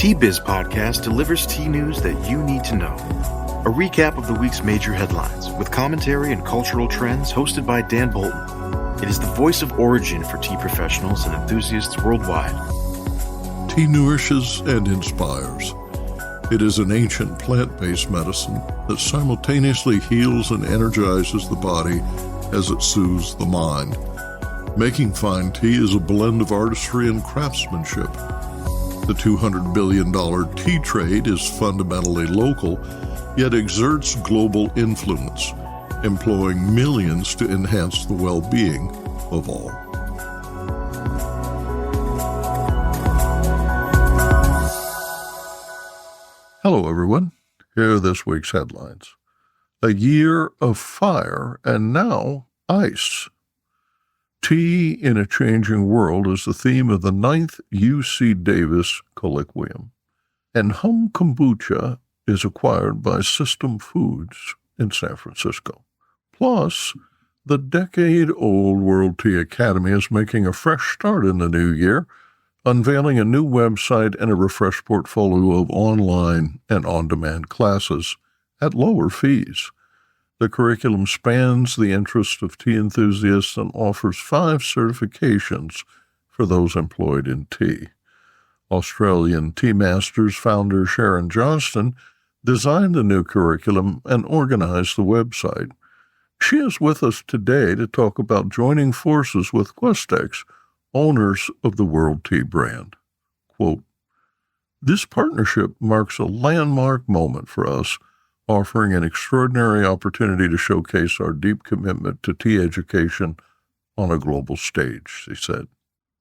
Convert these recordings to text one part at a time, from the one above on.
Tea-Biz Podcast delivers tea news that you need to know. A recap of the week's major headlines with commentary and cultural trends hosted by Dan Bolton. It is the voice of origin for tea professionals and enthusiasts worldwide. Tea nourishes and inspires. It is an ancient plant-based medicine that simultaneously heals and energizes the body as it soothes the mind. Making fine tea is a blend of artistry and craftsmanship. The $200 billion tea trade is fundamentally local, yet exerts global influence, employing millions to enhance the well-being of all. Hello, everyone. Here are this week's headlines. A year of fire and now ice. Tea in a Changing World is the theme of the 9th UC Davis Colloquium. And HUMM Kombucha is acquired by SYSTM Foods in San Francisco. Plus, the decade-old World Tea Academy is making a fresh start in the new year, unveiling a new website and a refreshed portfolio of online and on-demand classes at lower fees. The curriculum spans the interests of tea enthusiasts and offers 5 certifications for those employed in tea. Australian Tea Masters founder Sharyn Johnston designed the new curriculum and organized the website. She is with us today to talk about joining forces with Questex, owners of the World Tea brand. Quote, "This partnership marks a landmark moment for us, offering an extraordinary opportunity to showcase our deep commitment to tea education on a global stage," she said.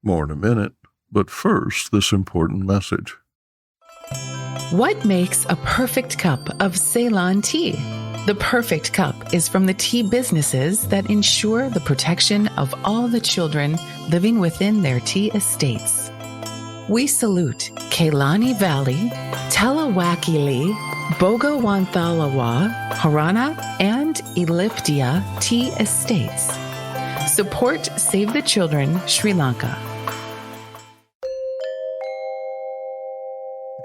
More in a minute, but first, this important message. What makes a perfect cup of Ceylon tea? The perfect cup is from the tea businesses that ensure the protection of all the children living within their tea estates. We salute Kailani Valley, Talawakili, Bogawanthalawa, Harana, and Elliptia tea estates. Support Save the Children, Sri Lanka.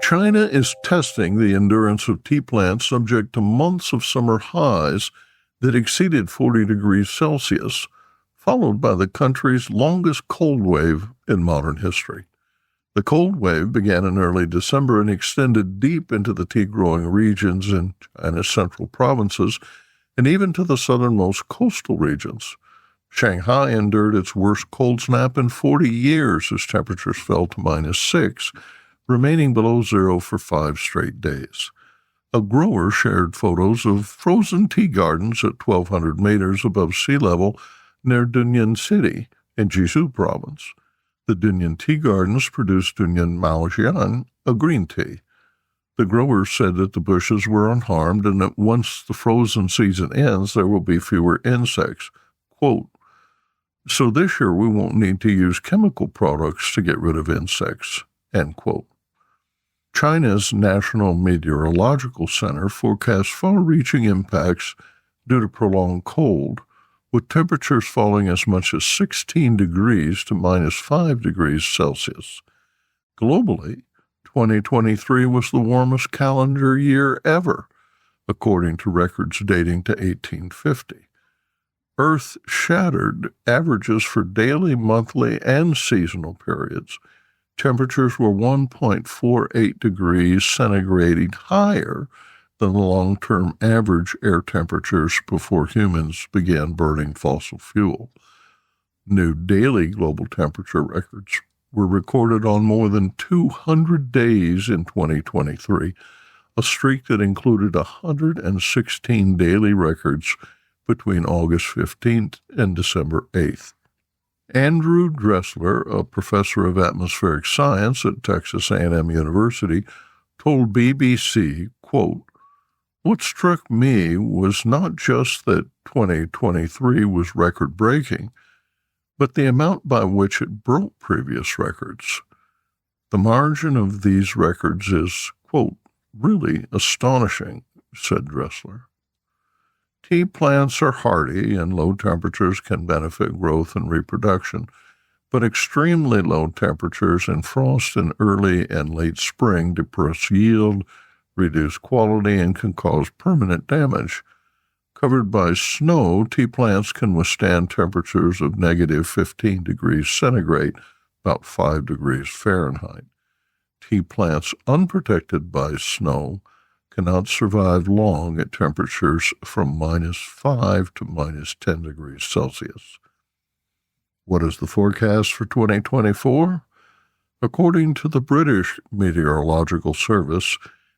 China is testing the endurance of tea plants subject to months of summer highs that exceeded 40 degrees Celsius, followed by the country's longest cold wave in modern history. The cold wave began in early December and extended deep into the tea-growing regions in China's central provinces and even to the southernmost coastal regions. Shanghai endured its worst cold snap in 40 years as temperatures fell to -6, remaining below zero for 5 straight days. A grower shared photos of frozen tea gardens at 1,200 meters above sea level near Dunyan City in Jiangsu province. The Dunyan tea gardens produce Dunyan Maojian, a green tea. The growers said that the bushes were unharmed and that once the frozen season ends, there will be fewer insects. Quote, "So this year we won't need to use chemical products to get rid of insects," end quote. China's National Meteorological Center forecasts far-reaching impacts due to prolonged cold, with temperatures falling as much as 16 degrees to -5 degrees Celsius. Globally, 2023 was the warmest calendar year ever, according to records dating to 1850. Earth shattered averages for daily, monthly, and seasonal periods. Temperatures were 1.48 degrees centigrade higher than the long-term average air temperatures before humans began burning fossil fuel. New daily global temperature records were recorded on more than 200 days in 2023, a streak that included 116 daily records between August 15th and December 8th. Andrew Dressler, a professor of atmospheric science at Texas A&M University, told BBC, quote, "What struck me was not just that 2023 was record-breaking, but the amount by which it broke previous records. The margin of these records is, quote, really astonishing," said Dressler. Tea plants are hardy and low temperatures can benefit growth and reproduction, but extremely low temperatures and frost in early and late spring depress yield, reduce quality, and can cause permanent damage. Covered by snow, tea plants can withstand temperatures of negative 15 degrees centigrade, about 5 degrees Fahrenheit. Tea plants unprotected by snow cannot survive long at temperatures from -5 to -10 degrees Celsius. What is the forecast for 2024? According to the British Meteorological Service,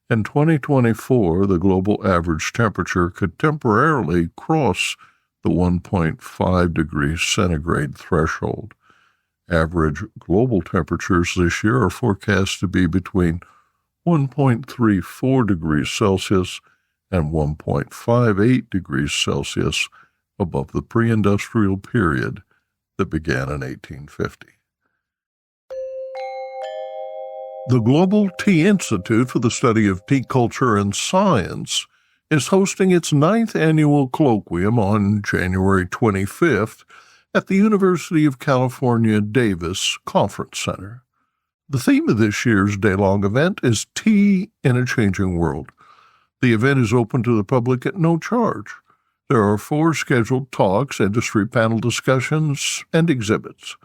in 2024, the global average temperature could temporarily cross the 1.5 degrees centigrade threshold. Average global temperatures this year are forecast to be between 1.34 degrees Celsius and 1.58 degrees Celsius above the pre-industrial period that began in 1850. The Global Tea Institute for the Study of Tea Culture and Science is hosting its 9th annual colloquium on January 25th at the University of California, Davis Conference Center. The theme of this year's day-long event is Tea in a Changing World. The event is open to the public at no charge. There are 4 scheduled talks, industry panel discussions, and exhibits.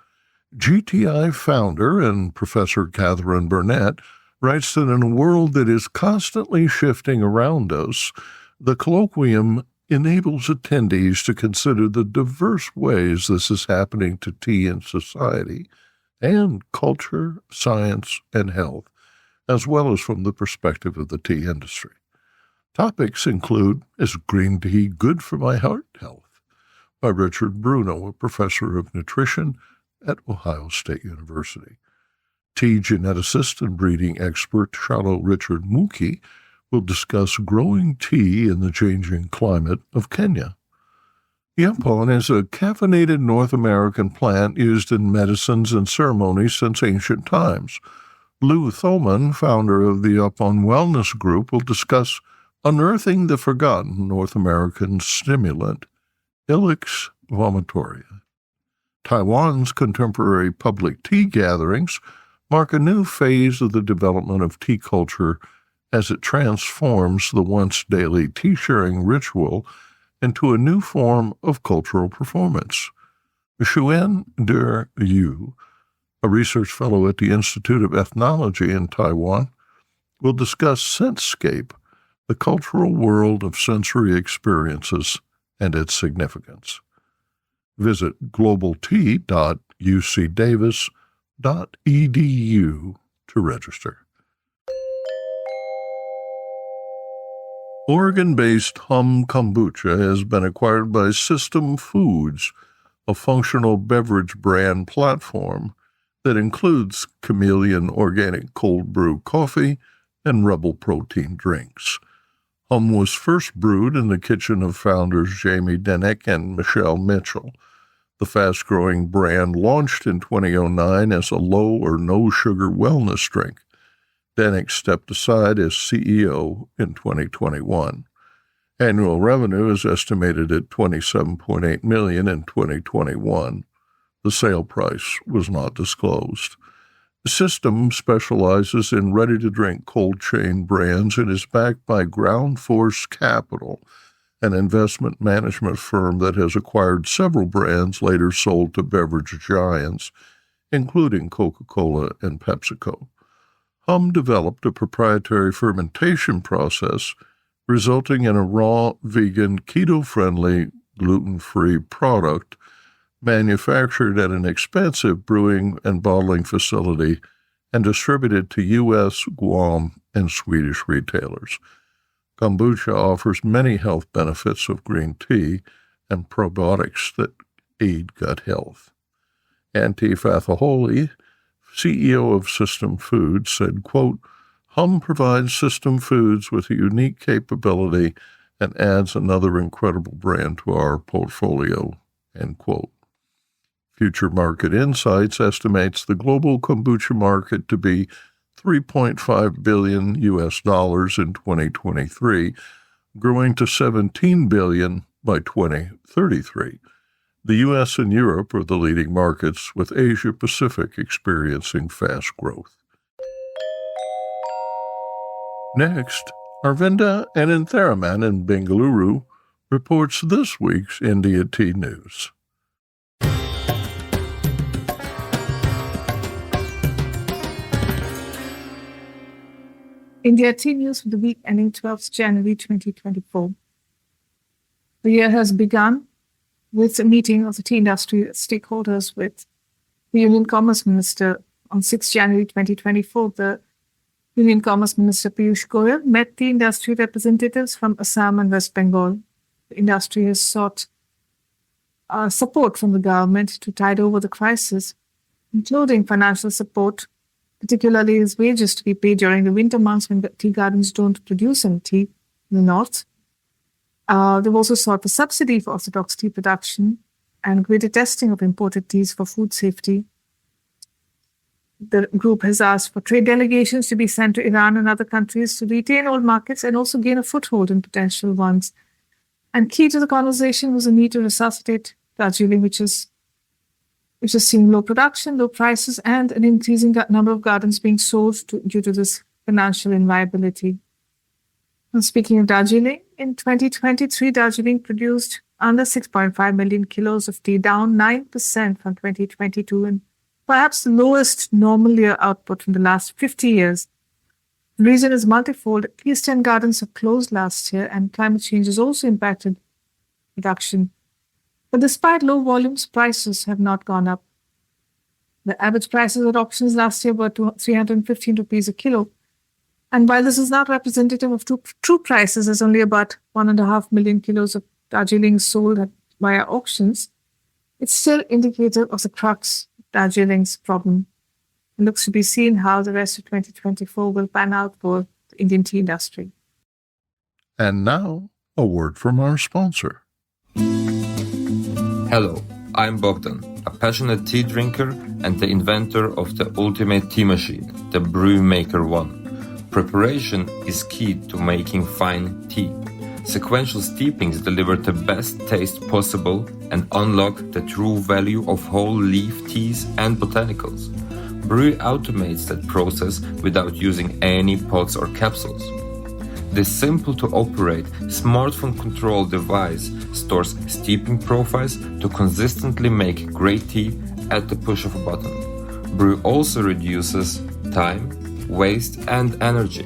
GTI founder and Professor Catherine Burnett writes that in a world that is constantly shifting around us, the colloquium enables attendees to consider the diverse ways this is happening to tea in society and culture, science, and health, as well as from the perspective of the tea industry. Topics include, Is Green Tea Good for My Heart Health? By Richard Bruno, a professor of nutrition at Ohio State University. Tea geneticist and breeding expert Charlo Richard Muki will discuss growing tea in the changing climate of Kenya. Yampon is a caffeinated North American plant used in medicines and ceremonies since ancient times. Lou Thoman, founder of the Yampon Wellness Group, will discuss unearthing the forgotten North American stimulant, Ilex vomitoria. Taiwan's contemporary public tea gatherings mark a new phase of the development of tea culture as it transforms the once daily tea-sharing ritual into a new form of cultural performance. Xuan De Yu, a research fellow at the Institute of Ethnology in Taiwan, will discuss Sensescape, the cultural world of sensory experiences and its significance. Visit globaltea.ucdavis.edu to register. Oregon-based HUMM Kombucha has been acquired by SYSTM Foods, a functional beverage brand platform that includes Chameleon organic cold brew coffee and Rebel protein drinks. HUMM was first brewed in the kitchen of founders Jamie Dennick and Michelle Mitchell. The fast-growing brand launched in 2009 as a low or no-sugar wellness drink. Dennick stepped aside as CEO in 2021. Annual revenue is estimated at $27.8 million in 2021. The sale price was not disclosed. The system specializes in ready-to-drink cold chain brands and is backed by Ground Force Capital, an investment management firm that has acquired several brands later sold to beverage giants, including Coca-Cola and PepsiCo. HUMM developed a proprietary fermentation process resulting in a raw, vegan, keto-friendly, gluten-free product manufactured at an expensive brewing and bottling facility and distributed to U.S., Guam, and Swedish retailers. Kombucha offers many health benefits of green tea and probiotics that aid gut health. Antti Fathaholi, CEO of SYSTM Foods, said, quote, HUMM provides SYSTM Foods with a unique capability and adds another incredible brand to our portfolio, end quote. Future Market Insights estimates the global kombucha market to be $3.5 billion in 2023, growing to $17 billion by 2033. The U.S. and Europe are the leading markets, with Asia-Pacific experiencing fast growth. Next, Arvinda Anantharaman in Bengaluru reports this week's India Tea News. India Tea News for the week ending 12th January 2024. The year has begun with a meeting of the tea industry stakeholders with the Union Commerce Minister. On 6th January 2024, the Union Commerce Minister Piyush Goyal met tea industry representatives from Assam and West Bengal. The industry has sought support from the government to tide over the crisis, including financial support, particularly as wages to be paid during the winter months when the tea gardens don't produce any tea in the north. They've also sought for subsidy for orthodox tea production and greater testing of imported teas for food safety. The group has asked for trade delegations to be sent to Iran and other countries to retain old markets and also gain a foothold in potential ones. And key to the conversation was the need to resuscitate Darjeeling, which is seeing low production, low prices, and an increasing number of gardens being sold due to this financial inviability. And speaking of Darjeeling, in 2023, Darjeeling produced under 6.5 million kilos of tea, down 9% from 2022, and perhaps the lowest normal year output from the last 50 years. The reason is multifold. At least 10 gardens have closed last year, and climate change has also impacted production. But despite low volumes, prices have not gone up. The average prices at auctions last year were 315 rupees a kilo. And while this is not representative of true prices, as only about 1.5 million kilos of Darjeeling sold via auctions, it's still indicative of the crux of Darjeeling's problem. It looks to be seen how the rest of 2024 will pan out for the Indian tea industry. And now, a word from our sponsor. Hello, I'm Bogdan, a passionate tea drinker and the inventor of the ultimate tea machine, the Brew Maker 1. Preparation is key to making fine tea. Sequential steepings deliver the best taste possible and unlock the true value of whole leaf teas and botanicals. Brew automates that process without using any pots or capsules. This simple-to-operate, smartphone-controlled device stores steeping profiles to consistently make great tea at the push of a button. Brew also reduces time, waste, and energy.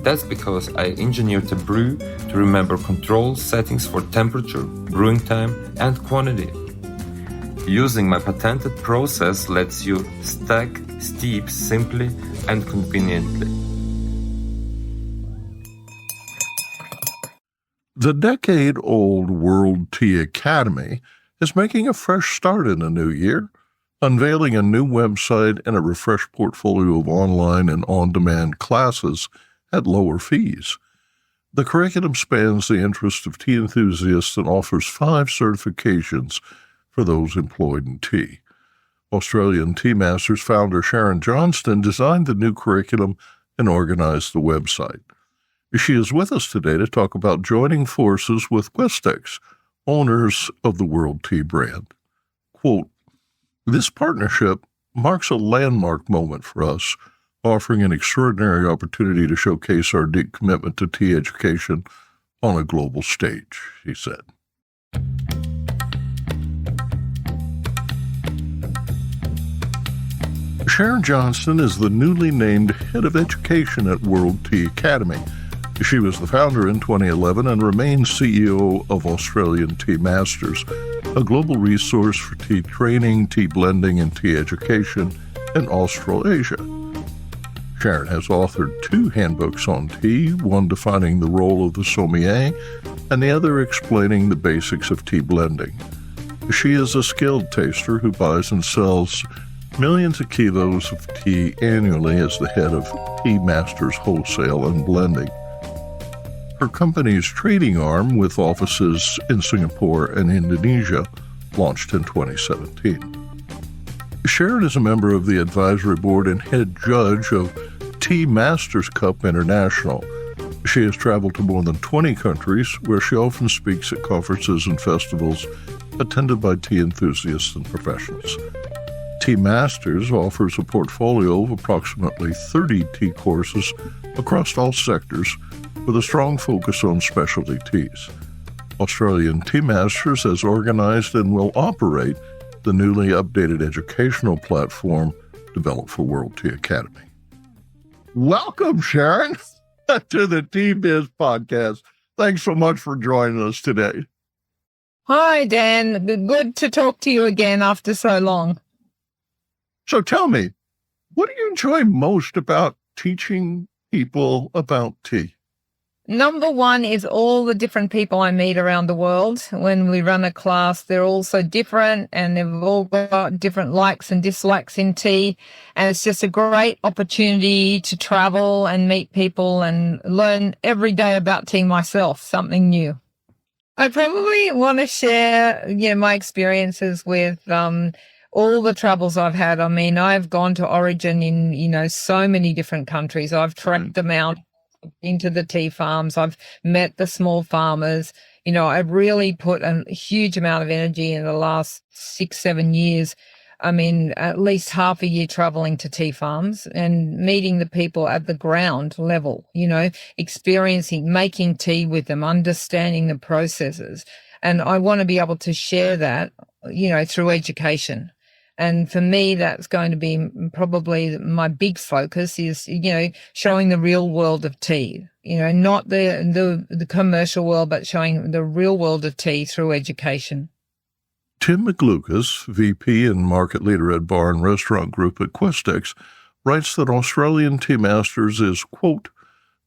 That's because I engineered the brew to remember control settings for temperature, brewing time, and quantity. Using my patented process lets you stack steep simply and conveniently. The decade-old World Tea Academy is making a fresh start in the new year, unveiling a new website and a refreshed portfolio of online and on-demand classes at lower fees. The curriculum spans the interests of tea enthusiasts and offers 5 certifications for those employed in tea. Australian Tea Masters founder Sharyn Johnston designed the new curriculum and organized the website. She is with us today to talk about joining forces with Westex, owners of the World Tea brand. Quote, "This partnership marks a landmark moment for us, offering an extraordinary opportunity to showcase our deep commitment to tea education on a global stage," she said. Sharyn Johnston is the newly named head of education at World Tea Academy. She was the founder in 2011 and remains CEO of Australian Tea Masters, a global resource for tea training, tea blending, and tea education in Australasia. Sharyn has authored 2 handbooks on tea, one defining the role of the sommelier and the other explaining the basics of tea blending. She is a skilled taster who buys and sells millions of kilos of tea annually as the head of Tea Masters Wholesale and Blending. Her company's trading arm, with offices in Singapore and Indonesia, launched in 2017. Sharyn is a member of the advisory board and head judge of Tea Masters Cup International. She has traveled to more than 20 countries, where she often speaks at conferences and festivals attended by tea enthusiasts and professionals. Tea Masters offers a portfolio of approximately 30 tea courses across all sectors with a strong focus on specialty teas. Australian Tea Masters has organized and will operate the newly updated educational platform developed for World Tea Academy. Welcome, Sharyn, to the Tea Biz podcast. Thanks so much for joining us today. Hi, Dan. Good to talk to you again after so long. So tell me, what do you enjoy most about teaching people about tea? Number one is all the different people I meet around the world. When we run a class, they're all so different and they've all got different likes and dislikes in tea. And it's just a great opportunity to travel and meet people and learn every day about tea myself, something new. I probably want to share, my experiences with all the travels I've had. I mean, I've gone to Origin in, so many different countries. I've trekked them out into the tea farms. I've met the small farmers. I've really put a huge amount of energy in the last 6-7 years. I mean, at least half a year traveling to tea farms and meeting the people at the ground level, experiencing, making tea with them, understanding the processes. And I want to be able to share that, through education. And for me, that's going to be probably my big focus is, showing the real world of tea, not the commercial world, but showing the real world of tea through education. Tim McLucas, VP and market leader at Bar and Restaurant Group at Questex, writes that Australian Tea Masters is, quote,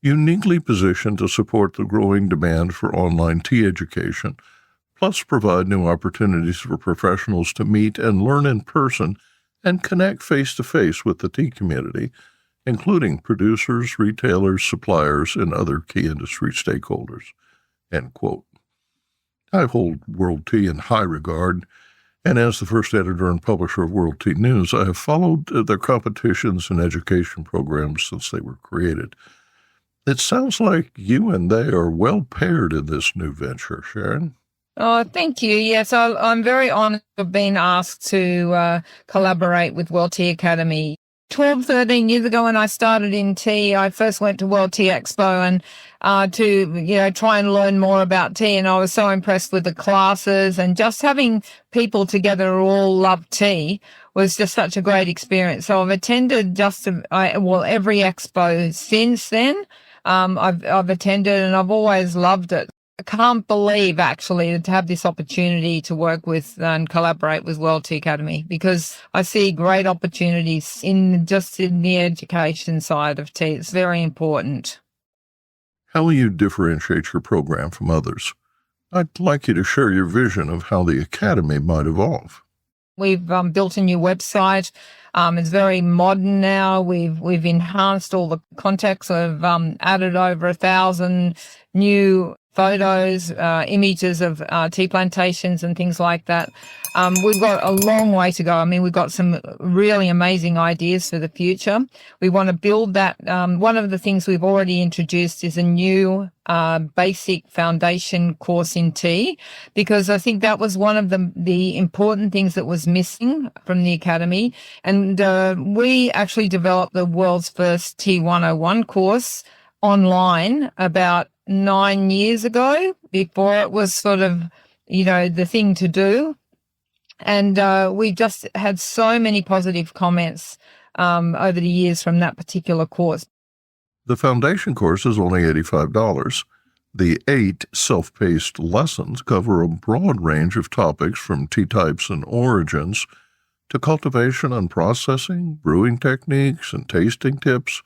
uniquely positioned to support the growing demand for online tea education, plus provide new opportunities for professionals to meet and learn in person and connect face-to-face with the tea community, including producers, retailers, suppliers, and other key industry stakeholders, end quote. I hold World Tea in high regard, and as the first editor and publisher of World Tea News, I have followed their competitions and education programs since they were created. It sounds like you and they are well paired in this new venture, Sharyn. Oh, thank you. Yes, I'm very honored to have been asked to collaborate with World Tea Academy. 12, 13 years ago when I started in tea, I first went to World Tea Expo and to, try and learn more about tea. And I was so impressed with the classes and just having people together who all love tea was just such a great experience. So I've attended every expo since then. I've attended and I've always loved it. I can't believe actually to have this opportunity to work with and collaborate with World Tea Academy because I see great opportunities in the education side of tea. It's very important. How will you differentiate your program from others? I'd like you to share your vision of how the Academy might evolve. We've built a new website. It's very modern now. We've enhanced all the contacts. We've added over 1,000 new photos, images of tea plantations and things like that. We've got a long way to go. I mean, we've got some really amazing ideas for the future. We want to build that. One of the things we've already introduced is a new basic foundation course in tea, because I think that was one of the important things that was missing from the Academy. And we actually developed the world's first Tea 101 course online about 9 years ago, before it was sort of, the thing to do. And we just had so many positive comments over the years from that particular course. The foundation course is only $85. The 8 self-paced lessons cover a broad range of topics from tea types and origins to cultivation and processing, brewing techniques and tasting tips,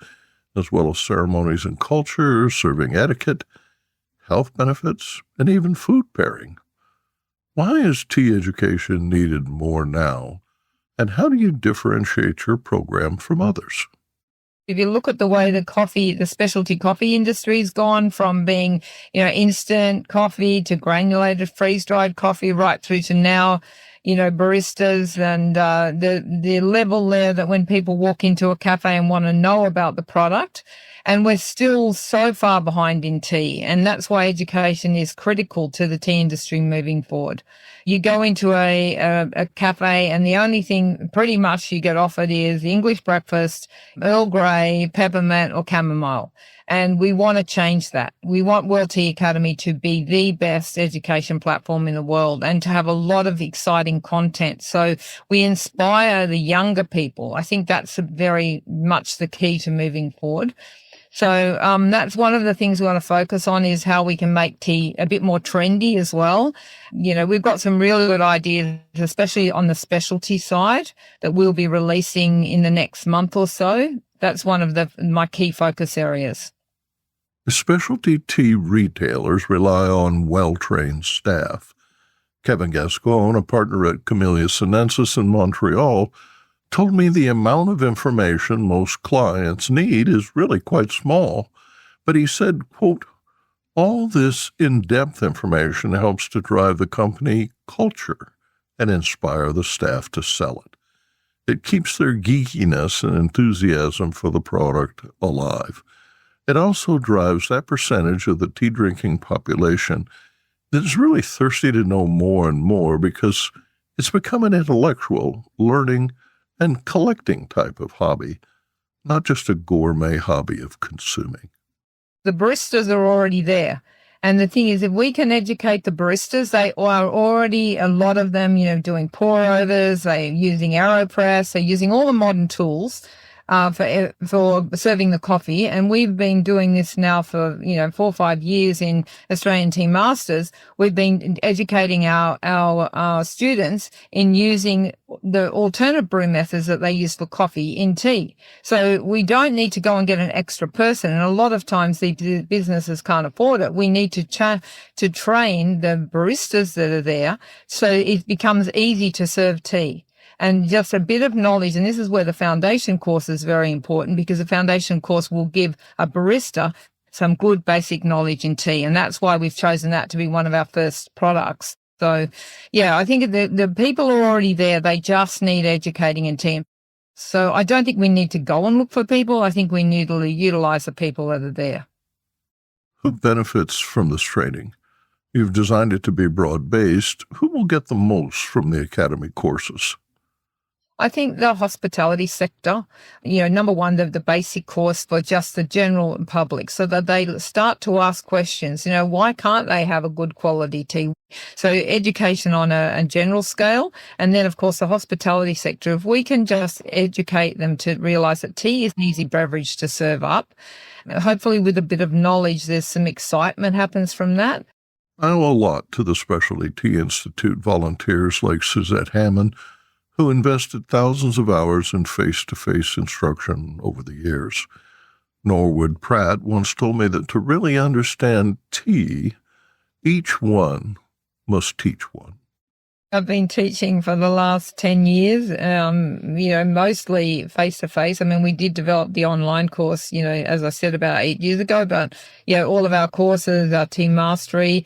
as well as ceremonies and culture, serving etiquette, health benefits, and even food pairing. Why is tea education needed more now, and how do you differentiate your program from others? If you look at the way the specialty coffee industry has gone from being, instant coffee to granulated freeze-dried coffee right through to now, baristas and the level there that when people walk into a cafe and want to know about the product. And we're still so far behind in tea. And that's why education is critical to the tea industry moving forward. You go into a cafe and the only thing pretty much you get offered is the English breakfast, Earl Grey, peppermint or chamomile. And we want to change that. We want World Tea Academy to be the best education platform in the world and to have a lot of exciting content. So we inspire the younger people. I think that's very much the key to moving forward. So that's one of the things we want to focus on is how we can make tea a bit more trendy as well. We've got some really good ideas, especially on the specialty side, that we'll be releasing in the next month or so. That's one of my key focus areas. Specialty tea retailers rely on well-trained staff. Kevin Gascon, a partner at Camellia Sinensis in Montreal, told me the amount of information most clients need is really quite small, but he said, quote, all this in-depth information helps to drive the company culture and inspire the staff to sell it. It keeps their geekiness and enthusiasm for the product alive. It also drives that percentage of the tea-drinking population that is really thirsty to know more and more because it's become an intellectual, learning, and collecting type of hobby, not just a gourmet hobby of consuming. The baristas are already there. And the thing is, if we can educate the baristas, they are already, a lot of them, doing pour-overs, they're using AeroPress, they're using all the modern tools for serving the coffee. And we've been doing this now for, 4 or 5 years in Australian Tea Masters. We've been educating our students in using the alternative brew methods that they use for coffee in tea. So we don't need to go and get an extra person. And a lot of times the businesses can't afford it. We need to train the baristas that are there so it becomes easy to serve tea. And just a bit of knowledge, and this is where the foundation course is very important because the foundation course will give a barista some good basic knowledge in tea. And that's why we've chosen that to be one of our first products. So, yeah, I think the people are already there. They just need educating in tea. So I don't think we need to go and look for people. I think we need to utilize the people that are there. Who benefits from this training? You've designed it to be broad-based. Who will get the most from the Academy courses? I think the hospitality sector, number one, the basic course for just the general public so that they start to ask questions, why can't they have a good quality tea? So education on a general scale. And then, of course, the hospitality sector, if we can just educate them to realize that tea is an easy beverage to serve up, hopefully with a bit of knowledge, there's some excitement happens from that. I owe a lot to the Specialty Tea Institute volunteers like Suzette Hammond, who invested thousands of hours in face-to-face instruction over the years. Norwood Pratt once told me that to really understand tea, each one must teach one. I've been teaching for the last 10 years, mostly face-to-face. I mean, we did develop the online course, as I said, about 8 years ago, but, all of our courses are tea mastery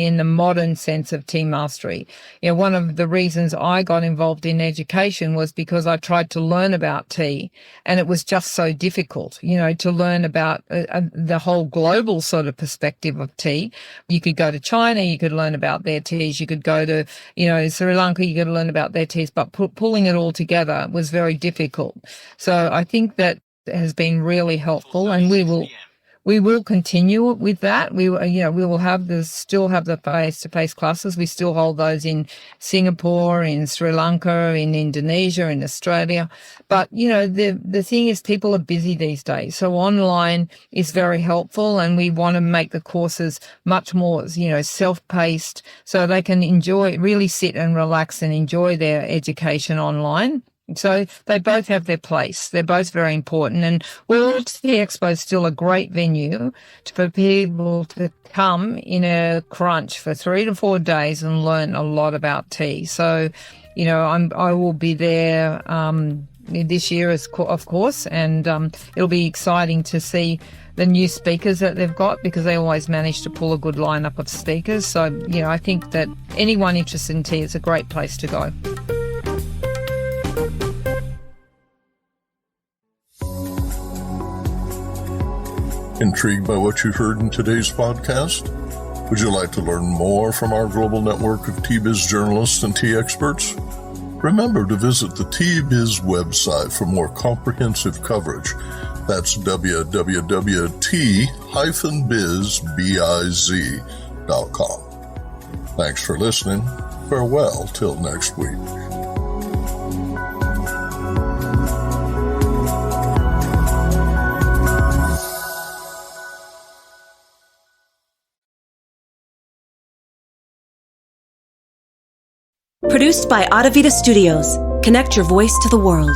in the modern sense of tea mastery. One of the reasons I got involved in education was because I tried to learn about tea and it was just so difficult, to learn about the whole global sort of perspective of tea. You could go to China, you could learn about their teas, you could go to, Sri Lanka, you could learn about their teas, but pulling it all together was very difficult. So I think that has been really helpful and we will continue with that. We will still have the face-to-face classes. We still hold those in Singapore, in Sri Lanka, in Indonesia, in Australia. But, the thing is people are busy these days. So online is very helpful and we want to make the courses much more, self-paced so they can really sit and relax and enjoy their education online. So they both have their place. They're both very important. And World Tea Expo is still a great venue for people to come in a crunch for 3 to 4 days and learn a lot about tea. So, I will be there this year, of course, and it'll be exciting to see the new speakers that they've got, because they always manage to pull a good lineup of speakers. So, I think that anyone interested in tea, is a great place to go. Intrigued by what you heard in today's podcast? Would you like to learn more from our global network of tea biz journalists and tea experts? Remember to visit the Tea Biz website for more comprehensive coverage. That's www.t-biz.com. Thanks for listening. Farewell till next week. Produced by Audavita Studios. Connect your voice to the world.